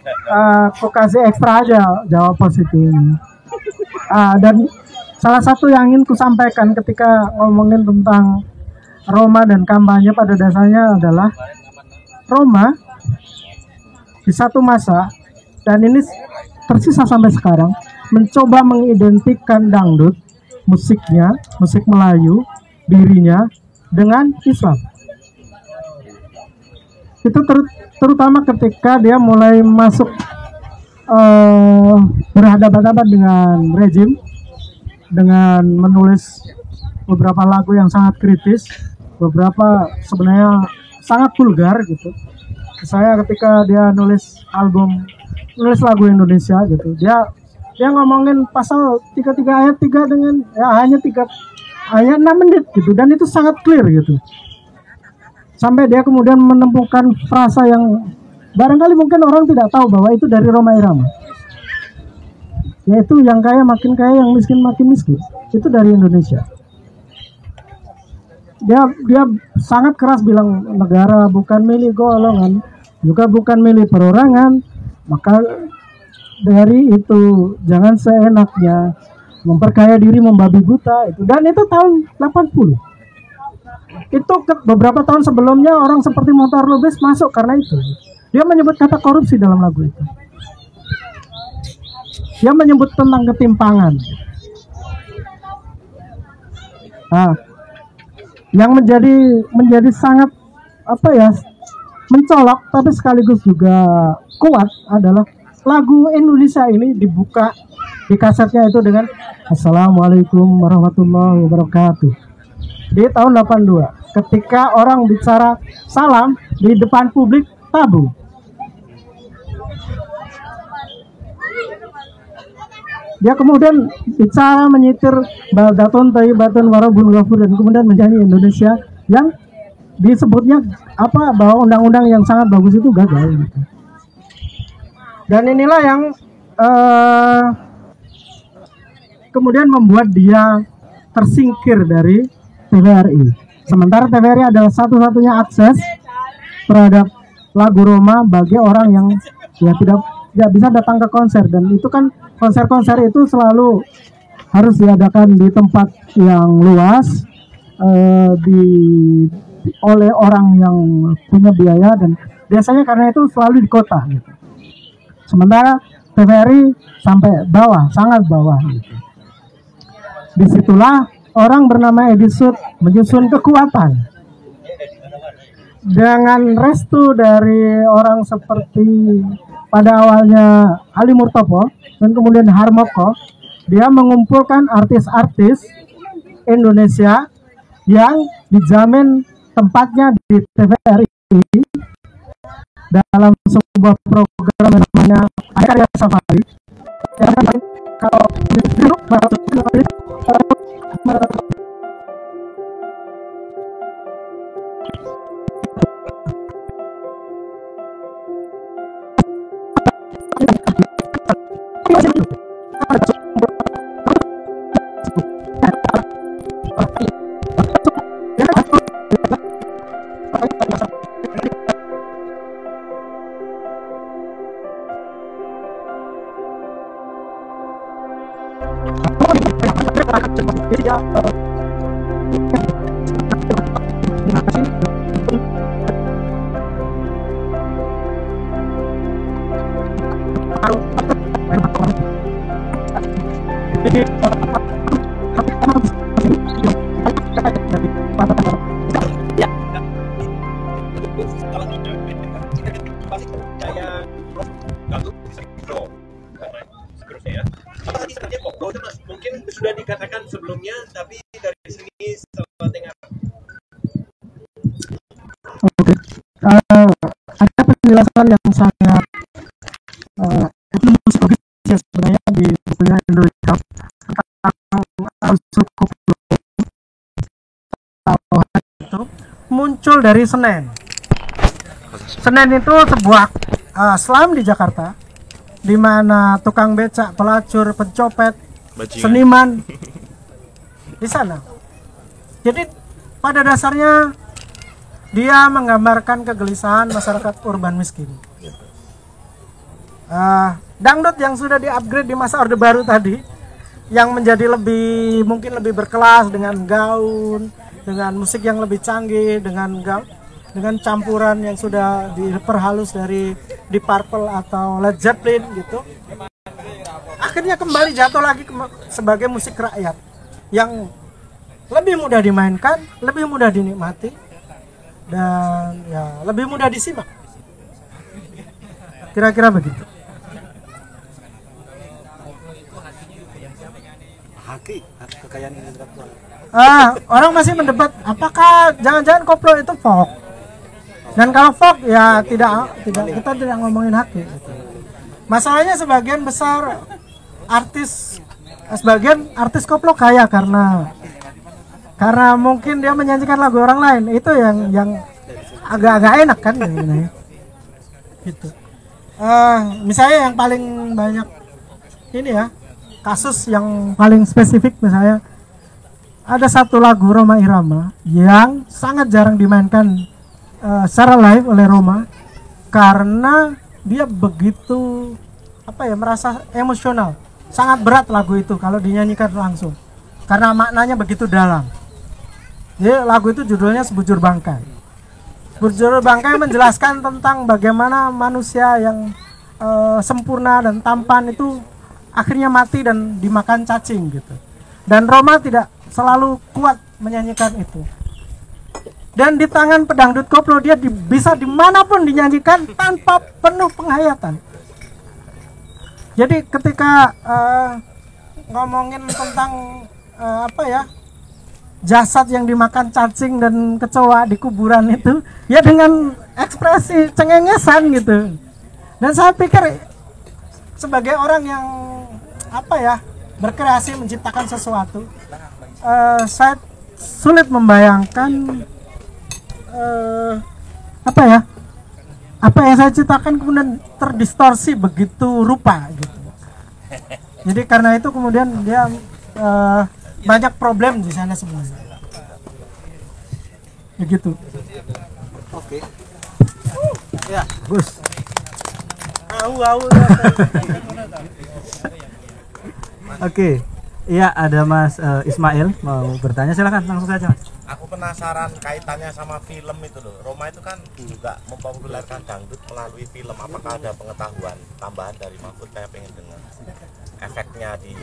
aku kasih ekstra aja jawab positif. Dan salah satu yang ingin ku sampaikan ketika ngomongin tentang Roma dan kampanye pada dasarnya adalah Roma di satu masa, dan ini tersisa sampai sekarang, mencoba mengidentikan dangdut, musiknya, musik Melayu, dirinya dengan Islam. Itu terutama ketika dia mulai masuk berhadapan-hadapan dengan rejim, dengan menulis beberapa lagu yang sangat kritis, beberapa sebenarnya sangat vulgar gitu. Saya ketika dia nulis lagu Indonesia gitu, dia ngomongin pasal 33 ayat 3 dengan ya hanya 6 menit gitu, dan itu sangat clear gitu. Sampai dia kemudian menemukan frasa yang barangkali mungkin orang tidak tahu bahwa itu dari Roma Irama, yaitu yang kaya makin kaya, yang miskin makin miskin. Itu dari Indonesia. Dia sangat keras bilang negara bukan milik golongan, juga bukan milik perorangan. Maka dari itu jangan seenaknya memperkaya diri, membabi buta itu. Dan itu tahun 80. Itu beberapa tahun sebelumnya orang seperti Mohtar Lubis masuk karena itu. Dia menyebut kata korupsi dalam lagu itu. dia menyebut tentang ketimpangan. Nah, yang menjadi sangat mencolok tapi sekaligus juga kuat adalah lagu Indonesia ini dibuka di kasetnya itu dengan Assalamualaikum warahmatullahi wabarakatuh di tahun 82 ketika orang bicara salam di depan publik tabu. Dia kemudian bicara menyitir baldatun thayyibatun warabun ghafur dan kemudian menyanyi Indonesia yang disebutnya bahwa undang-undang yang sangat bagus itu gagal gitu. Dan inilah yang kemudian membuat dia tersingkir dari TVRI. Sementara TVRI adalah satu-satunya akses terhadap lagu Roma bagi orang yang tidak bisa datang ke konser, dan itu kan konser-konser itu selalu harus diadakan di tempat yang luas oleh orang yang punya biaya, dan biasanya karena itu selalu di kota gitu. Sementara TVRI sampai bawah, sangat bawah gitu. Disitulah orang bernama Edi Sud menyusun kekuatan dengan restu dari orang seperti pada awalnya Ali Murtopo dan kemudian Harmoko. Dia mengumpulkan artis-artis Indonesia yang dijamin tempatnya di TVRI dalam sebuah program yang namanya Karya Safari. Kalau mungkin sudah dikatakan sebelumnya, tapi dari sini seperti apa? Oke, ada penjelasan yang sangat etnologis ya sebenarnya di bukunya Indonesia tentang unsur koplo itu muncul dari Senen. Senen itu sebuah slum di Jakarta, di mana tukang becak, pelacur, pencopet, seniman di sana. Jadi pada dasarnya dia menggambarkan kegelisahan masyarakat urban miskin. Dangdut yang sudah di-upgrade di masa Orde Baru tadi, yang menjadi mungkin lebih berkelas dengan gaun, dengan musik yang lebih canggih, dengan campuran yang sudah diperhalus dari Deep Purple atau Led Zeppelin gitu. Akhirnya kembali jatuh lagi sebagai musik rakyat yang lebih mudah dimainkan, lebih mudah dinikmati, dan ya lebih mudah disimak. Kira-kira begitu. Kekayaan intelektual. Orang masih mendebat apakah jangan-jangan koplo itu folk. Dan kalau folk ya tidak kita tidak ngomongin haki gitu. Masalahnya sebagian artis koplo kaya karena mungkin dia menyanyikan lagu orang lain, itu yang agak-agak enak kan gitu. Misalnya yang paling banyak ini ya, kasus yang paling spesifik misalnya ada satu lagu Rhoma Irama yang sangat jarang dimainkan secara live oleh Rhoma karena dia begitu merasa emosional. Sangat berat lagu itu kalau dinyanyikan langsung karena maknanya begitu dalam. Jadi lagu itu judulnya Sebujur Bangkai. Sebujur Bangkai menjelaskan tentang bagaimana manusia yang sempurna dan tampan itu akhirnya mati dan dimakan cacing gitu. Dan Roma tidak selalu kuat menyanyikan itu. Dan di tangan pedangdut koplo dia bisa dimanapun dinyanyikan tanpa penuh penghayatan. Jadi ketika ngomongin tentang jasad yang dimakan cacing dan kecoa di kuburan itu, ya dengan ekspresi cengengesan gitu. Dan saya pikir sebagai orang yang berkreasi menciptakan sesuatu, saya sulit membayangkan apa yang saya ciptakan kemudian terdistorsi begitu rupa gitu. Jadi karena itu kemudian dia banyak problem di sana sebenarnya. Begitu. Oke. Ya, Gus. Oke. Iya, ada Mas Ismail mau bertanya, silakan langsung saja, Mas. Aku penasaran kaitannya sama film itu loh. Roma itu kan juga mempopulerkan dangdut melalui film. Apakah ada pengetahuan tambahan dari Mahfud? Kayak pengen dengar efeknya di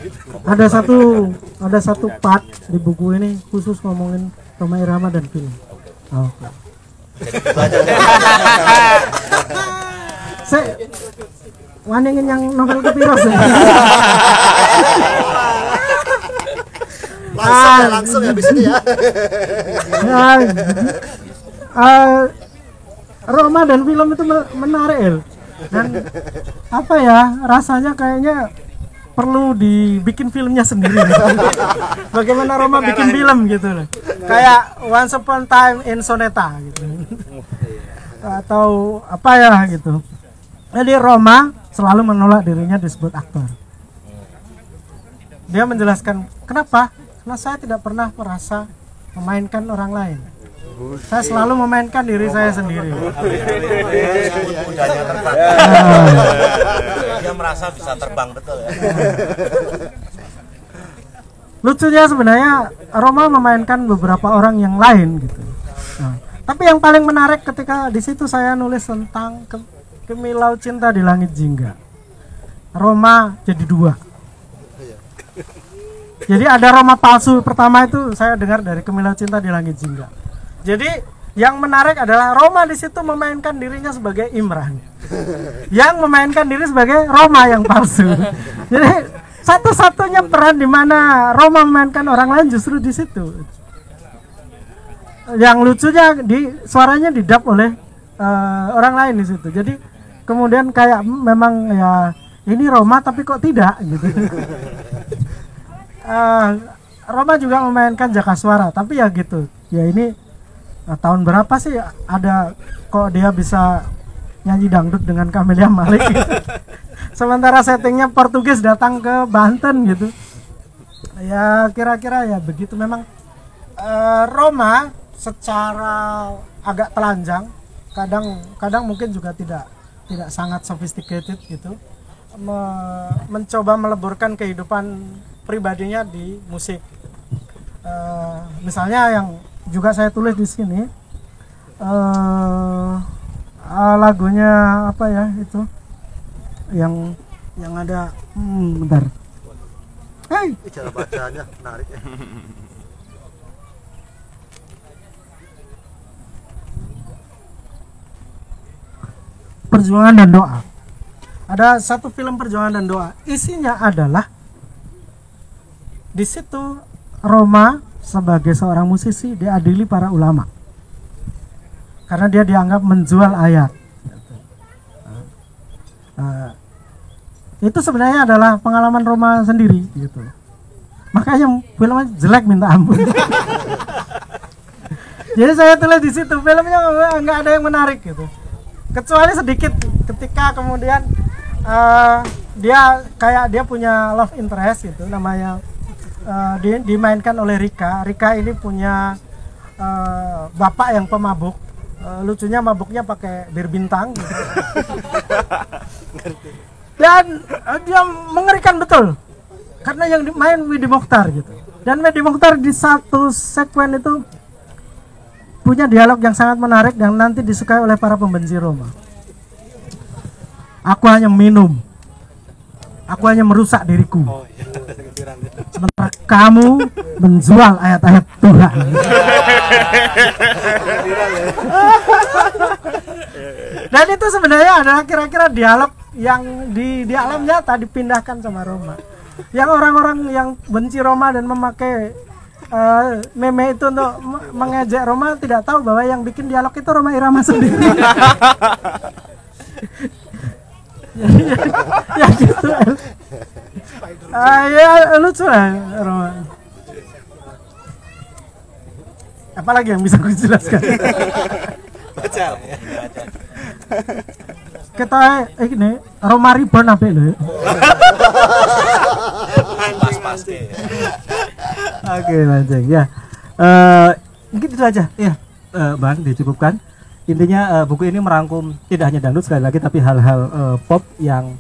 ada satu part di buku ini khusus ngomongin Rhoma Irama dan film. Oke. Saya waningin yang novel kepiros ya. langsung ya bisa ya. Roma dan film itu menarik dan rasanya kayaknya perlu dibikin filmnya sendiri. Bagaimana Roma bikin film gitu loh. Kayak Once Upon a Time in Soneta gitu. Atau gitu. Jadi Roma selalu menolak dirinya disebut aktor. Dia menjelaskan kenapa? Karena saya tidak pernah merasa memainkan orang lain. Saya selalu memainkan diri saya sendiri. Kudanya terbang. Dia merasa bisa terbang betul ya. Lucunya sebenarnya Roma memainkan beberapa orang yang lain gitu. Nah, tapi yang paling menarik ketika di situ saya nulis tentang Kemilau Cinta di Langit Jingga. Roma jadi dua. Jadi ada Roma palsu pertama itu saya dengar dari Kemilau Cinta di Langit Jingga. Jadi yang menarik adalah Roma di situ memainkan dirinya sebagai Imran, yang memainkan diri sebagai Roma yang palsu. Jadi satu-satunya peran di mana Roma memainkan orang lain justru di situ. Yang lucunya suaranya didub oleh orang lain di situ. Jadi kemudian kayak memang ya ini Roma tapi kok tidak gitu. Roma juga memainkan Jakaswara, tapi ya gitu. Ya ini tahun berapa sih ada kok dia bisa nyanyi dangdut dengan Camelia Malik gitu. Sementara settingnya Portugis datang ke Banten gitu. Ya kira-kira ya begitu. Memang Roma secara agak telanjang, kadang mungkin juga tidak sangat sophisticated gitu, mencoba meleburkan kehidupan pribadinya di musik. Misalnya yang juga saya tulis di sini lagunya itu yang ada bentar. Cara bacanya menarik ya. Perjuangan dan Doa. Ada satu film Perjuangan dan Doa. Isinya adalah di situ Roma sebagai seorang musisi diadili para ulama karena dia dianggap menjual ayat. Itu sebenarnya adalah pengalaman Roma sendiri gitu. Makanya filmnya jelek minta ampun. Jadi saya tulis di situ filmnya nggak ada yang menarik gitu. Kecuali sedikit ketika kemudian dia punya love interest gitu, namanya dimainkan oleh Rika. Rika ini punya bapak yang pemabuk. Lucunya mabuknya pakai bir bintang gitu. Dan dia mengerikan betul karena yang main Widi Mokhtar gitu. Dan Widi Mokhtar di satu sekuen itu punya dialog yang sangat menarik dan nanti disukai oleh para pembenci Roma. Aku hanya minum, aku hanya merusak diriku. Sementara kamu menjual ayat-ayat Tuhan. Dan itu sebenarnya adalah kira-kira dialog yang di alam nyata dipindahkan sama Roma. Yang orang-orang yang benci Roma dan memakai meme itu untuk mengejek Roma tidak tahu bahwa yang bikin dialog itu Roma Irama sendiri. ya gitu. Ya lucu lah Roma. Apalagi yang bisa aku jelaskan? Baca. Kita ini Roma Reborn apa itu? Pas-pas deh. Oke, lanjut ya. Mungkin itu aja ya, Bang, dicukupkan. Intinya buku ini merangkum tidak hanya dangdut sekali lagi, tapi hal-hal pop yang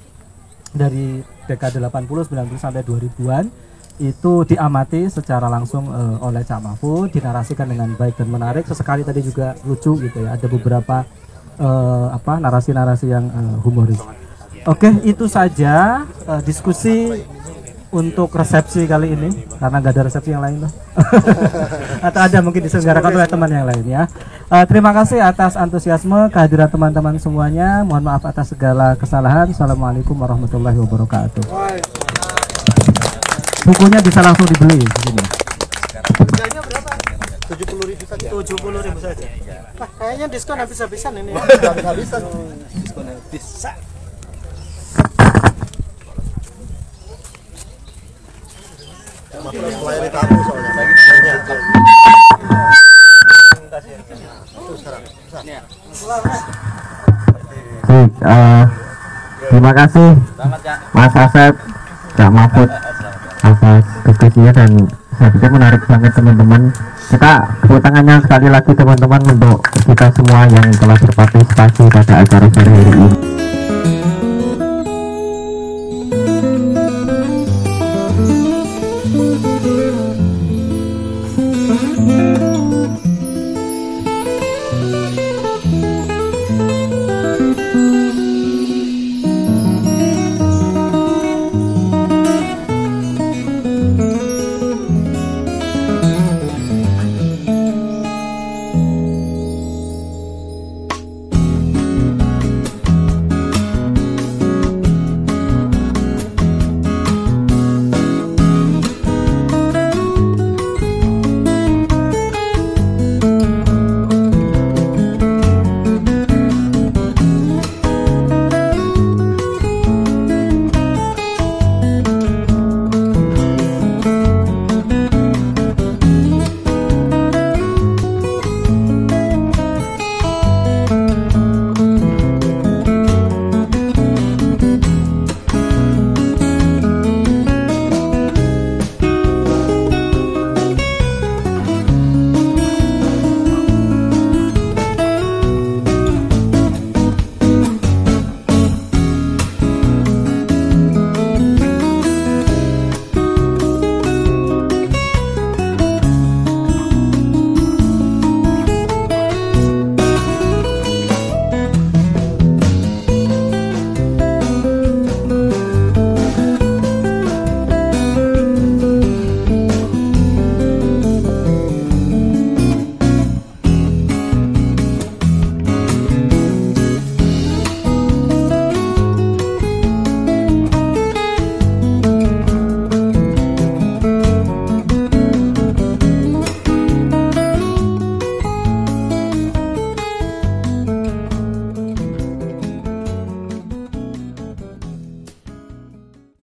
dari dekade 80, 90 sampai 2000-an itu diamati secara langsung oleh Cak Mahfud, dinarasikan dengan baik dan menarik. Sesekali tadi juga lucu gitu ya. Ada beberapa narasi-narasi yang humoris. Oke, itu saja diskusi untuk resepsi kali ini, karena nggak ada resepsi yang lain loh. Atau ada mungkin diselenggarakan oleh teman yang lain ya. Terima kasih atas antusiasme kehadiran teman-teman semuanya. Mohon maaf atas segala kesalahan. Assalamualaikum warahmatullahi wabarakatuh. Bukunya bisa langsung dibeli di sini. Harganya berapa? 70.000 saja. 70.000 saja. Wah, kayaknya diskon habis-habisan ini. Habis-habisan. Diskon bisa. Melayani tamu soalnya. Terima kasih Mas Asep, Cak Mahfud atas diskusinya, dan saya pikir menarik banget teman-teman. Kita tepuk tangannya sekali lagi teman-teman untuk kita semua yang telah berpartisipasi pada acara sore hari ini.